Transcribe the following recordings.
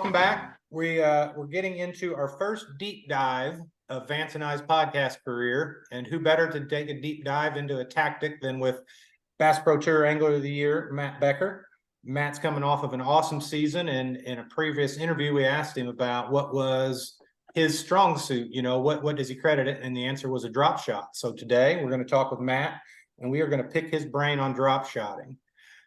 welcome back. We're getting into our first deep dive of Vance and I's podcast career, and who better to take a deep dive into a tactic than with Bass Pro Tour Angler of the Year, Matt Becker. Matt's coming off of an awesome season, and in a previous interview, we asked him about what was his strong suit. You know, what does he credit it? And the answer was a drop shot. So today we're going to talk with Matt, and we are going to pick his brain on drop shotting.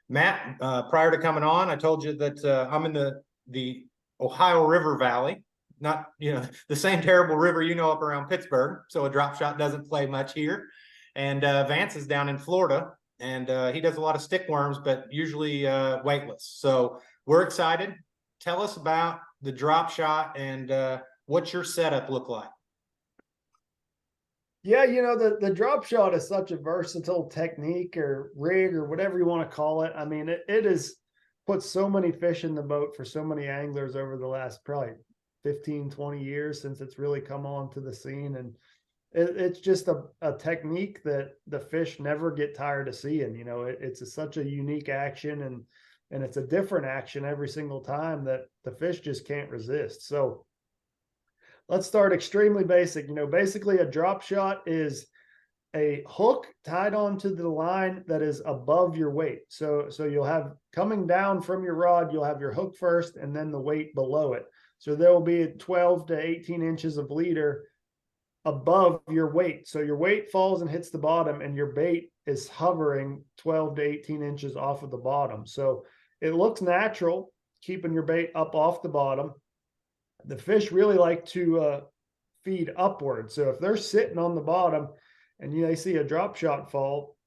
Matt, prior to coming on, I told you that I'm in the Ohio River Valley, not, the same terrible river up around Pittsburgh. So a drop shot doesn't play much here. And Vance is down in Florida, and he does a lot of stick worms, but usually weightless. So we're excited. Tell us about the drop shot and what's your setup look like? Yeah, the drop shot is such a versatile technique or rig or whatever you want to call it. I mean, it has put so many fish in the boat for so many anglers over the last probably 15, 20 years since it's really come on to the scene. And it's just a technique that the fish never get tired of seeing. It's such a unique action, and it's a different action every single time that the fish just can't resist. So let's start extremely basic. Basically a drop shot is a hook tied onto the line that is above your weight. So you'll have coming down from your rod, you'll have your hook first and then the weight below it. So there will be 12 to 18 inches of leader above your weight. So your weight falls and hits the bottom, and your bait is hovering 12 to 18 inches off of the bottom. So it looks natural, keeping your bait up off the bottom. The fish really like to feed upward. So if they're sitting on the bottom and they see a drop shot fall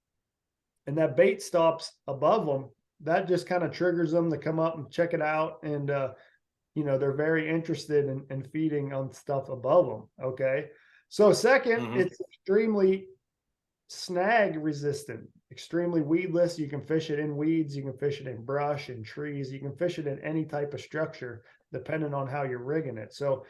and that bait stops above them, that just kind of triggers them to come up and check it out. And, they're very interested in feeding on stuff above them. Okay. So second, it's extremely snag resistant, extremely weedless. You can fish it in weeds. You can fish it in brush and trees. You can fish it in any type of structure, depending on how you're rigging it. So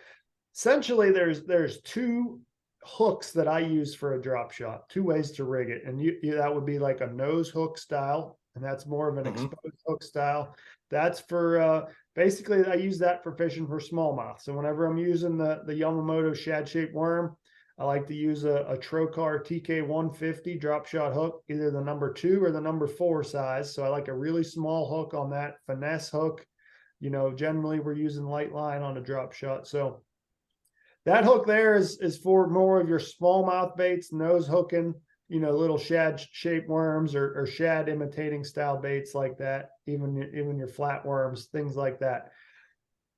essentially there's two hooks that I use for a drop shot, two ways to rig it. And that would be like a nose hook style, and that's more of an exposed hook style. That's for basically I use that for fishing for smallmouth. So whenever I'm using the Yamamoto shad shaped worm, I like to use a Trocar TK 150 drop shot hook, either the number 2 or the number 4 size. So I like a really small hook on that finesse hook. Generally we're using light line on a drop shot. So that hook there is for more of your smallmouth baits, nose hooking, little shad shaped worms or shad imitating style baits like that, even your flat worms, things like that.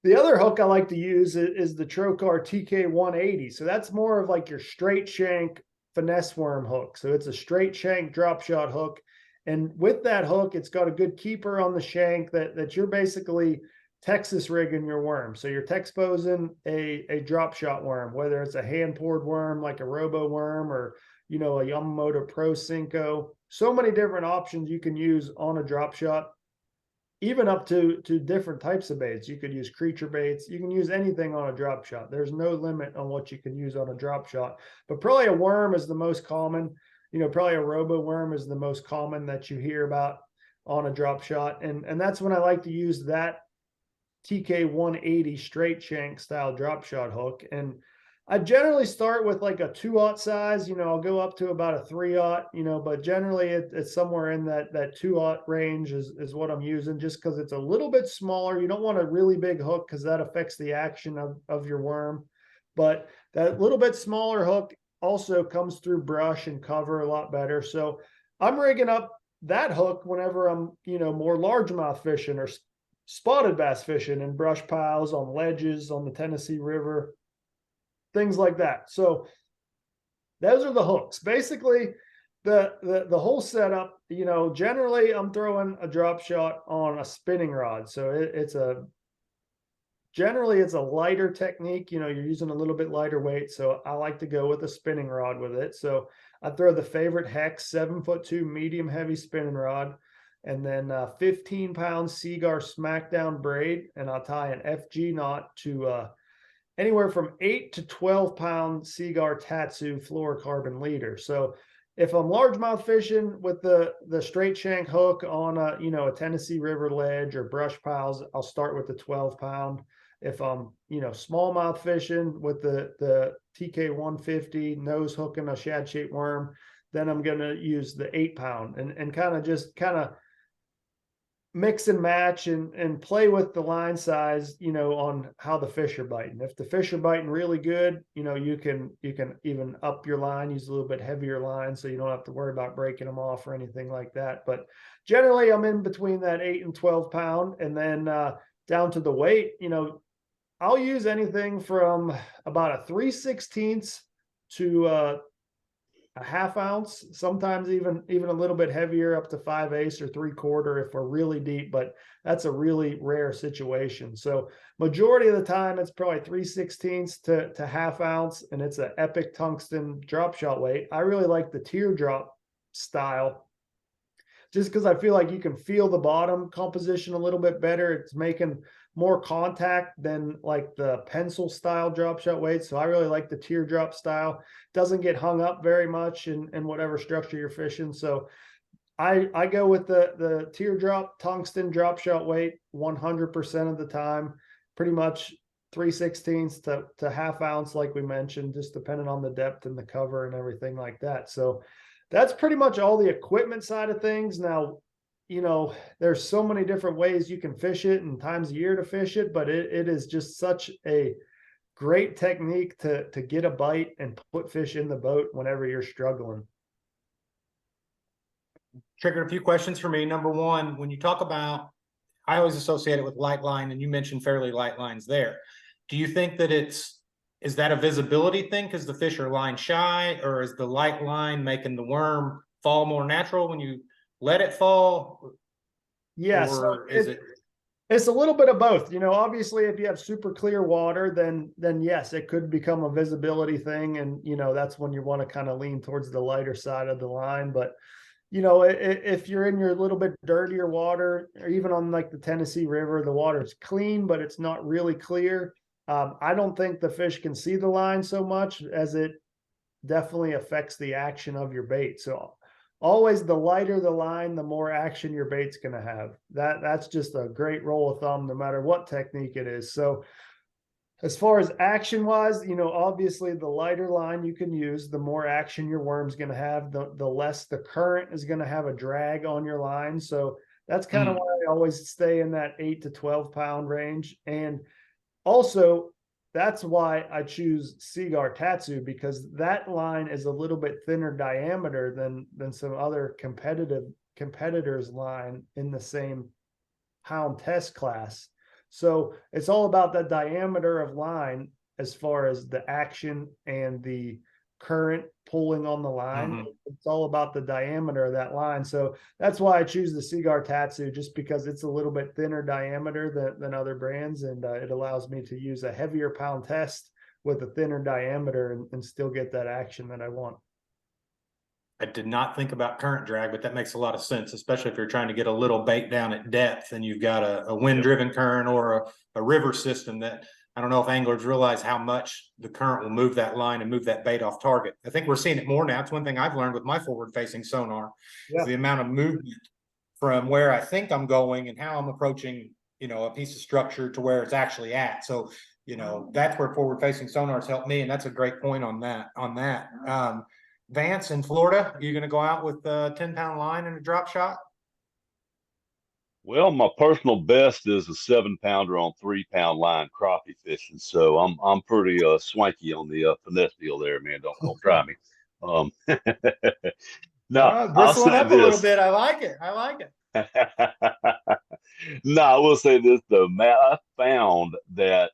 The other hook I like to use is the Trocar TK 180. So that's more of like your straight shank finesse worm hook. So it's a straight shank drop shot hook. And with that hook, it's got a good keeper on the shank that you're basically Texas rigging your worm. So you're texposing a drop shot worm, whether it's a hand poured worm like a robo worm or, a Yamamoto Pro Cinco. So many different options you can use on a drop shot, even up to different types of baits. You could use creature baits. You can use anything on a drop shot. There's no limit on what you can use on a drop shot, but probably a worm is the most common. Probably a robo worm is the most common that you hear about on a drop shot. And that's when I like to use that TK 180 straight shank style drop shot hook. And I generally start with like a 2/0 size. I'll go up to about a 3/0, but generally it's somewhere in that 2/0 range is what I'm using, just because it's a little bit smaller. You don't want a really big hook because that affects the action of your worm. But that little bit smaller hook also comes through brush and cover a lot better. So I'm rigging up that hook whenever I'm, more largemouth fishing or spotted bass fishing in brush piles, on ledges, on the Tennessee River, things like that. So those are the hooks. Basically, the whole setup, generally I'm throwing a drop shot on a spinning rod. So generally it's a lighter technique. You're using a little bit lighter weight. So I like to go with a spinning rod with it. So I throw the favorite Hex 7'2" medium heavy spinning rod, and then 15-pound Seaguar Smackdown braid, and I'll tie an FG knot to anywhere from 8 to 12-pound Seaguar Tatsu fluorocarbon leader. So if I'm largemouth fishing with the straight shank hook on a Tennessee River ledge or brush piles, I'll start with the 12-pound. If I'm, smallmouth fishing with the TK 150 nose hooking a shad shaped worm, then I'm going to use the 8 pound and kind of mix and match and play with the line size, on how the fish are biting. If the fish are biting really good, you can even up your line, use a little bit heavier line so you don't have to worry about breaking them off or anything like that. But generally I'm in between that 8 and 12 pound. And then down to the weight, I'll use anything from about a 3/16 to a half ounce, sometimes even a little bit heavier, up to 5/8 or 3/4 if we're really deep, but that's a really rare situation. So majority of the time it's probably 3/16 to half ounce, and it's an epic tungsten drop shot weight. I really like the teardrop style just because I feel like you can feel the bottom composition a little bit better. It's making more contact than like the pencil style drop shot weight. So I really like the teardrop style. Doesn't get hung up very much in whatever structure you're fishing. So I go with the teardrop tungsten drop shot weight 100% of the time, pretty much 3/16 to half ounce, like we mentioned, just depending on the depth and the cover and everything like that. So that's pretty much all the equipment side of things. Now, there's so many different ways you can fish it and times a year to fish it, but it is just such a great technique to get a bite and put fish in the boat whenever you're struggling. Triggered a few questions for me. Number one, when you talk about, I always associate it with light line, and you mentioned fairly light lines there. Do you think that is that a visibility thing because the fish are line shy, or is the light line making the worm fall more natural when you let it fall? Yes, or is it? It's a little bit of both. Obviously if you have super clear water, then yes, it could become a visibility thing. And, that's when you want to kind of lean towards the lighter side of the line. But, if you're in your little bit dirtier water, or even on like the Tennessee River, the water's clean, but it's not really clear. I don't think the fish can see the line so much, as it definitely affects the action of your bait. So always the lighter the line, the more action your bait's going to have. That's just a great rule of thumb, no matter what technique it is. So as far as action wise, obviously the lighter line you can use, the more action your worm's going to have, the less the current is going to have a drag on your line. So that's kind of why I always stay in that 8 to 12 pound range. And also, that's why I choose Seaguar Tatsu, because that line is a little bit thinner diameter than some other competitors' line in the same pound test class. So it's all about the diameter of line as far as the action and the current pulling on the line. It's all about the diameter of that line. So that's why I choose the Seaguar Tatsu, just because it's a little bit thinner diameter than other brands. And it allows me to use a heavier pound test with a thinner diameter and still get that action that I want. I did not think about current drag, but that makes a lot of sense, especially if you're trying to get a little bait down at depth and you've got a wind-driven current or a river system. That I don't know if anglers realize how much the current will move that line and move that bait off target. I think we're seeing it more now. It's one thing I've learned with my forward-facing sonar, is the amount of movement from where I think I'm going and how I'm approaching, a piece of structure to where it's actually at. So, that's where forward-facing sonars help me, and that's a great point on that. Vance, in Florida, are you going to go out with a 10-pound line and a drop shot? Well, my personal best is a 7-pounder on 3-pound line crappie fishing. So I'm pretty swanky on the finesse deal there, man. Don't try me. No, I'll Bristle it say up a little this. bit. I like it. No, I will say this though, Matt. I found that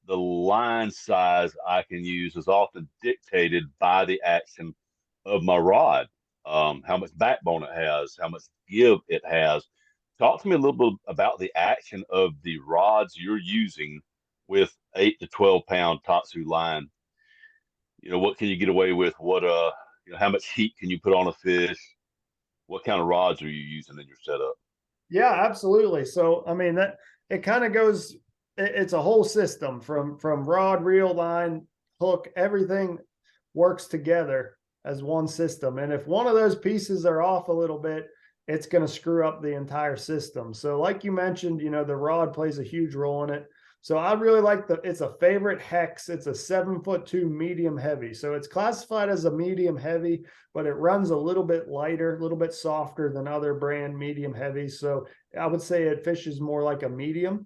the line size I can use is often dictated by the action of my rod, how much backbone it has, how much give it has. Talk to me a little bit about the action of the rods you're using with 8 to 12-pound Tatsu line. What can you get away with? How much heat can you put on a fish? What kind of rods are you using in your setup? Yeah, absolutely. So, I mean, that it kind of goes, it's a whole system from rod, reel, line, hook, everything works together as one system. And if one of those pieces are off a little bit, it's going to screw up the entire system. So like you mentioned, the rod plays a huge role in it. So I really like it's a favorite hex. It's a 7'2" medium heavy. So it's classified as a medium heavy, but it runs a little bit lighter, a little bit softer than other brand medium heavies. So I would say it fishes more like a medium.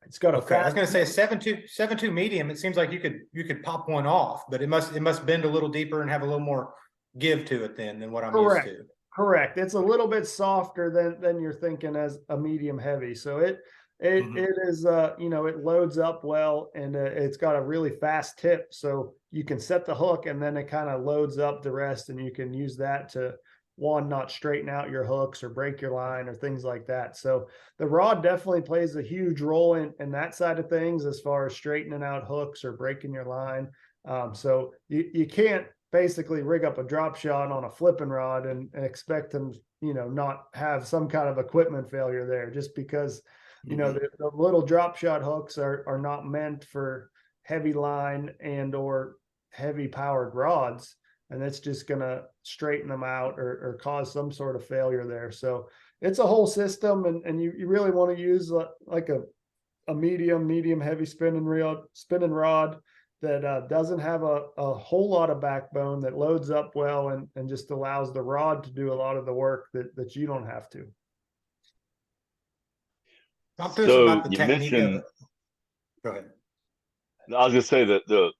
It's got a Okay, I was fast, gonna say 7.2 medium. It seems like you could pop one off, but it must bend a little deeper and have a little more give to it than what I'm used correct. to. Correct. It's a little bit softer than you're thinking as a medium heavy. So it is you know, it loads up well, and it's got a really fast tip. So you can set the hook and then it kind of loads up the rest, and you can use that to not straighten out your hooks or break your line or things like that. So the rod definitely plays a huge role in that side of things as far as straightening out hooks or breaking your line. So you can't basically rig up a drop shot on a flipping rod and expect them, you know, not have some kind of equipment failure there, just because, you know, the little drop shot hooks are not meant for heavy line and or heavy powered rods, and that's just going to straighten them out or cause some sort of failure there. So it's a whole system, and you really want to use like a medium heavy spinning rod that doesn't have a whole lot of backbone, that loads up well and just allows the rod to do a lot of the work that you don't have to. Talk to us So about the you technique of mentioned, it. Go ahead. I was gonna say that the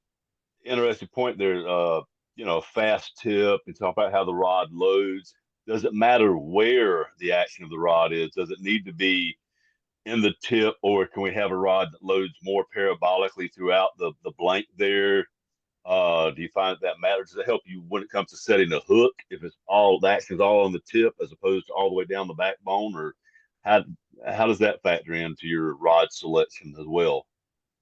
interesting point there, you know, fast tip and talk about how the rod loads. Does it matter where the action of the rod is? Does it need to be in the tip, or can we have a rod that loads more parabolically throughout the blank there? Do you find that matters? Does it help you when it comes to setting a hook, if it's all the action is all on the tip as opposed to all the way down the backbone, or how how does that factor into your rod selection as well?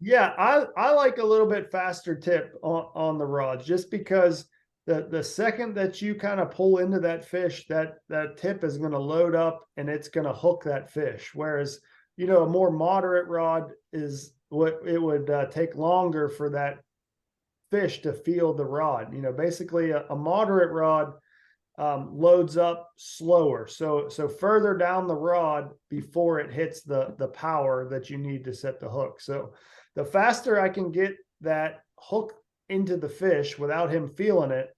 Yeah, I like a little bit faster tip on the rods, just because the second that you kind of pull into that fish, that tip is going to load up and it's going to hook that fish. Whereas, you know, a more moderate rod is what it would take longer for that fish to feel the rod. You know, basically a moderate rod loads up slower, so further down the rod before it hits the power that you need to set the hook. So the faster I can get that hook into the fish without him feeling it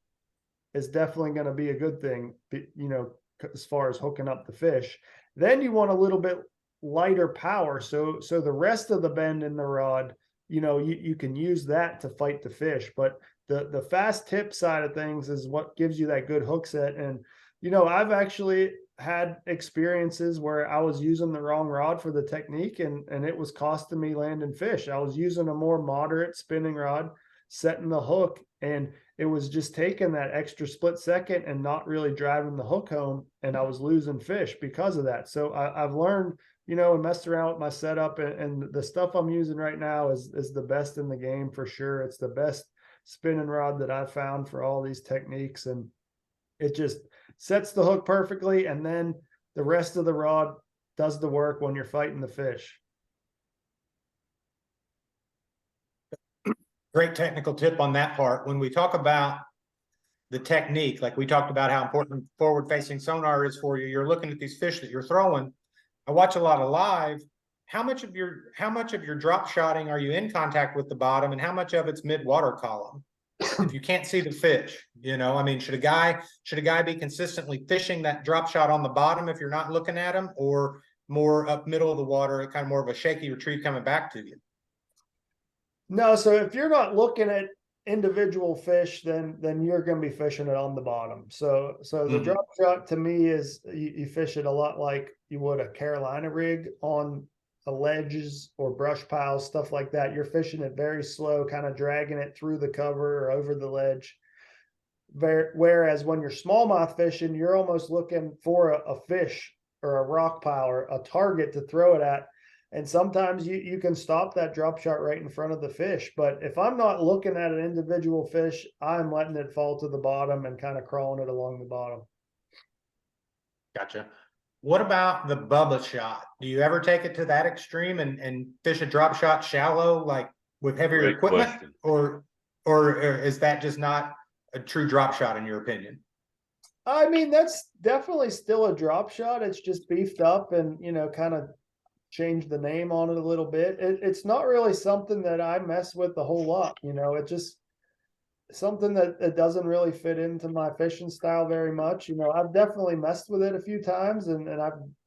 is definitely going to be a good thing, you know, as far as hooking up the fish. Then you want a little bit lighter power, so the rest of the bend in the rod, you know, you can use that to fight the fish. But the fast tip side of things is what gives you that good hook set. And, you know, I've actually had experiences where I was using the wrong rod for the technique, and it was costing me landing fish. I was using a more moderate spinning rod, setting the hook, and it was just taking that extra split second and not really driving the hook home, and I was losing fish because of that. So I've learned, you know, and messed around with my setup, and the stuff I'm using right now is the best in the game for sure. It's the best spinning rod that I've found for all these techniques, and it just sets the hook perfectly, and then the rest of the rod does the work when you're fighting the fish. Great technical tip on that part. When we talk about the technique, like we talked about how important forward-facing sonar is for you, you're looking at these fish that you're throwing. I watch a lot of live. How much of your drop shotting are you in contact with the bottom, and how much of it's mid-water column? If you can't see the fish, you know, I mean, should a guy be consistently fishing that drop shot on the bottom if you're not looking at him, or more up middle of the water, kind of more of a shaky retrieve coming back to you? No, so if you're not looking at individual fish, then you're going to be fishing it on the bottom. So the drop shot to me is you fish it a lot like you would a Carolina rig on the ledges or brush piles, stuff like that. You're fishing it very slow, kind of dragging it through the cover or over the ledge. Whereas when you're smallmouth fishing, you're almost looking for a fish or a rock pile or a target to throw it at. And sometimes you can stop that drop shot right in front of the fish. But if I'm not looking at an individual fish, I'm letting it fall to the bottom and kind of crawling it along the bottom. Gotcha. What about the Bubba shot? Do you ever take it to that extreme and fish a drop shot shallow, like with heavier Great equipment, question. or is that just not a true drop shot in your opinion? I mean, that's definitely still a drop shot. It's just beefed up and, you know, kind of change the name on it a little bit. It's not really something that I mess with a whole lot. It just something that doesn't really fit into my fishing style very much. I've definitely messed with it a few times, and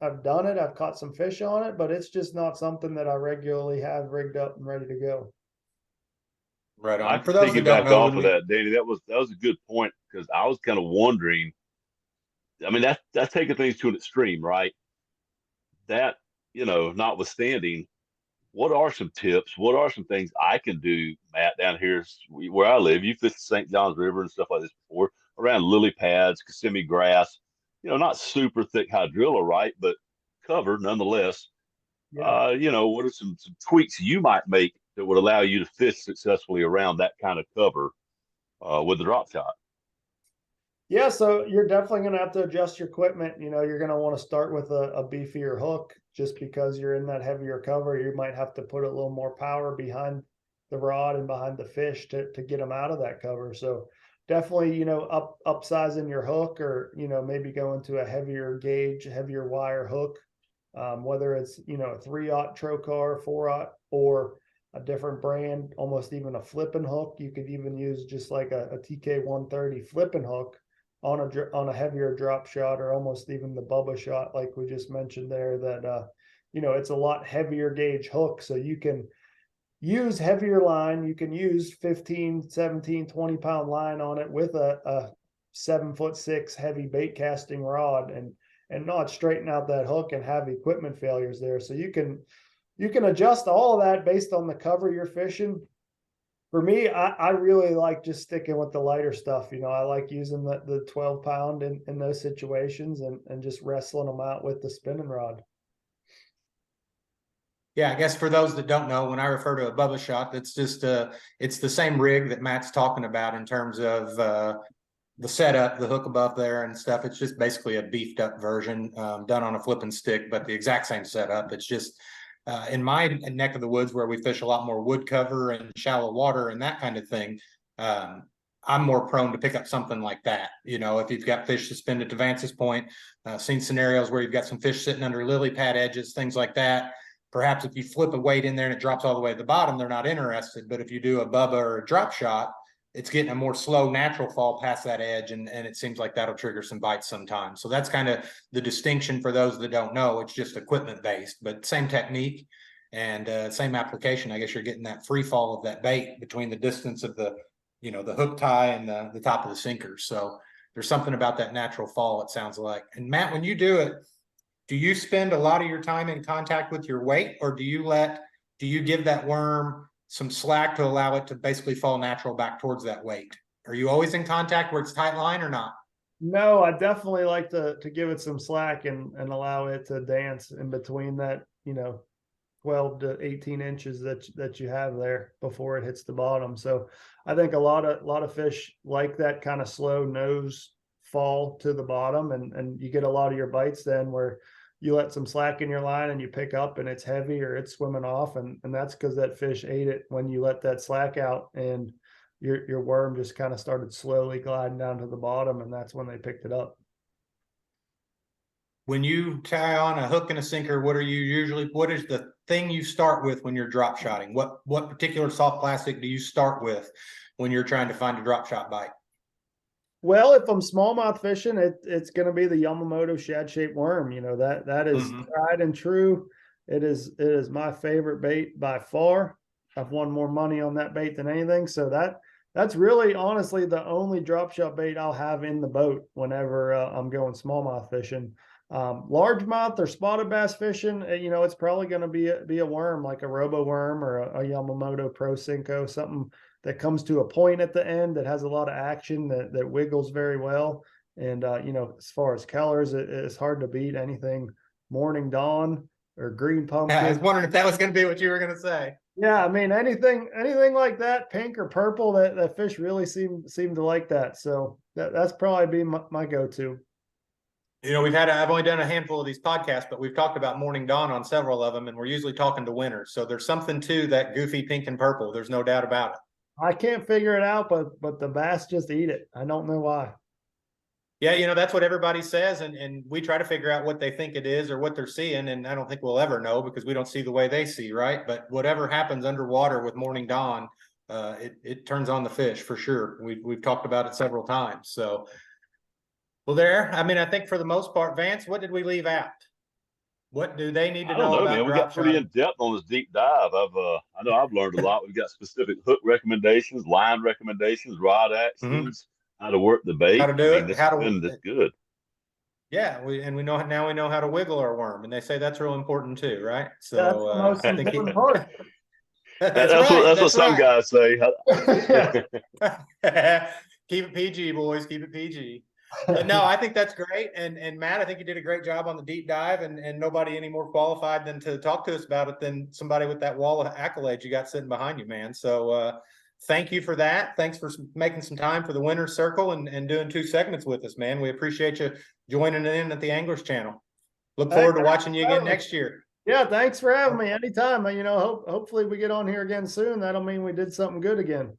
I've done it. I've caught some fish on it, but it's just not something that I regularly have rigged up and ready to go. Right on. I And for can those that don't piggyback know, off when of we that, Danny. That was a good point because I was kind of wondering. I mean, that's taking things to an extreme, right? That notwithstanding, what are some tips? What are some things I can do, Matt, down here where I live? You fished the St. John's River and stuff like this before, around lily pads, Kissimmee grass, not super thick hydrilla, right? But covered nonetheless. Yeah. What are some tweaks you might make that would allow you to fish successfully around that kind of cover with the drop shot? Yeah, so you're definitely going to have to adjust your equipment. You're going to want to start with a beefier hook just because you're in that heavier cover. You might have to put a little more power behind the rod and behind the fish to get them out of that cover. So definitely, upsizing your hook, or, maybe going to a heavier gauge, heavier wire hook, whether it's, a 3/0 Trocar, 4/0, or a different brand, almost even a flipping hook. You could even use just like a TK 130 flipping hook on a heavier drop shot, or almost even the Bubba shot, like we just mentioned there, that it's a lot heavier gauge hook, so you can use heavier line. You can use 15, 17, 20-pound line on it with a 7'6" heavy bait casting rod, and not straighten out that hook and have equipment failures there. So you can adjust all of that based on the cover you're fishing. For me, I really like just sticking with the lighter stuff. I like using the 12-pound in those situations, and just wrestling them out with the spinning rod. Yeah, I guess for those that don't know, when I refer to a Bubba shot, that's just it's the same rig that Matt's talking about in terms of the setup, the hook above there and stuff. It's just basically a beefed up version done on a flipping stick, but the exact same setup. It's just in my neck of the woods where we fish a lot more wood cover and shallow water and that kind of thing. I'm more prone to pick up something like that. If you've got fish suspended to Vance's point, seen scenarios where you've got some fish sitting under lily pad edges, things like that. Perhaps if you flip a weight in there and it drops all the way to the bottom, they're not interested. But if you do a Bubba or a drop shot, it's getting a more slow natural fall past that edge, and it seems like that'll trigger some bites sometimes. So that's kind of the distinction for those that don't know. It's just equipment based, but same technique and same application. I guess you're getting that free fall of that bait between the distance of the hook tie and the top of the sinker. So there's something about that natural fall, it sounds like. And Matt, when you do it, do you spend a lot of your time in contact with your weight, or do you give that worm some slack to allow it to basically fall natural back towards that weight? Are you always in contact where it's tight line or not? No, I definitely like to give it some slack, and allow it to dance in between that, 12 to 18 inches that you have there before it hits the bottom. So I think a lot of fish like that kind of slow nose fall to the bottom, and you get a lot of your bites then where you let some slack in your line and you pick up and it's heavy or it's swimming off, and that's because that fish ate it when you let that slack out, and your worm just kind of started slowly gliding down to the bottom, and that's when they picked it up. When you tie on a hook and a sinker, what is the thing you start with when you're drop shotting? What particular soft plastic do you start with when you're trying to find a drop shot bite? Well, if I'm smallmouth fishing, it's going to be the Yamamoto shad shaped worm. That is tried and true. It is my favorite bait by far. I've won more money on that bait than anything. So that's really honestly the only drop shot bait I'll have in the boat whenever I'm going smallmouth fishing. Largemouth or spotted bass fishing, it's probably going to be a worm like a robo worm or a Yamamoto Pro Cinco, something that comes to a point at the end that has a lot of action, that wiggles very well. And as far as colors, it's hard to beat anything Morning Dawn or Green Pumpkin. Yeah, I was wondering if that was going to be what you were going to say. Yeah, I mean anything like that, pink or purple, that fish really seem to like that. So that's probably be my go-to. I've only done a handful of these podcasts, but we've talked about Morning Dawn on several of them, and we're usually talking to winners. So there's something to that goofy pink and purple. There's no doubt about it. I can't figure it out, but the bass just eat it. I don't know why. Yeah, that's what everybody says, and we try to figure out what they think it is or what they're seeing, and I don't think we'll ever know because we don't see the way they see, right? But whatever happens underwater with morning dawn, it turns on the fish for sure. We've talked about it several times. So, well, I think for the most part, Vance, what did we leave out? What do they need to I don't know know, about man. We drop got pretty in shotting? depth on this deep dive. I know I've learned a lot. We've got specific hook recommendations, line recommendations, rod actions, how to work the How bait. to I do mean, it? How to this good. Yeah, we know now we know how to wiggle our worm, and they say that's real important too, right? That's So the most I think important part. that's That's what right. that's what That's some right. guys say. Keep it PG, boys. Keep it PG. But no, I think that's great. And Matt, I think you did a great job on the deep dive, and nobody any more qualified than to talk to us about it than somebody with that wall of accolades you got sitting behind you, man. So thank you for that. Thanks for making some time for the winner's circle and doing 2 segments with us, man. We appreciate you joining in at the Anglers Channel. Look forward to watching you again next year. Yeah, thanks for having me anytime. Hopefully we get on here again soon. That'll mean we did something good again.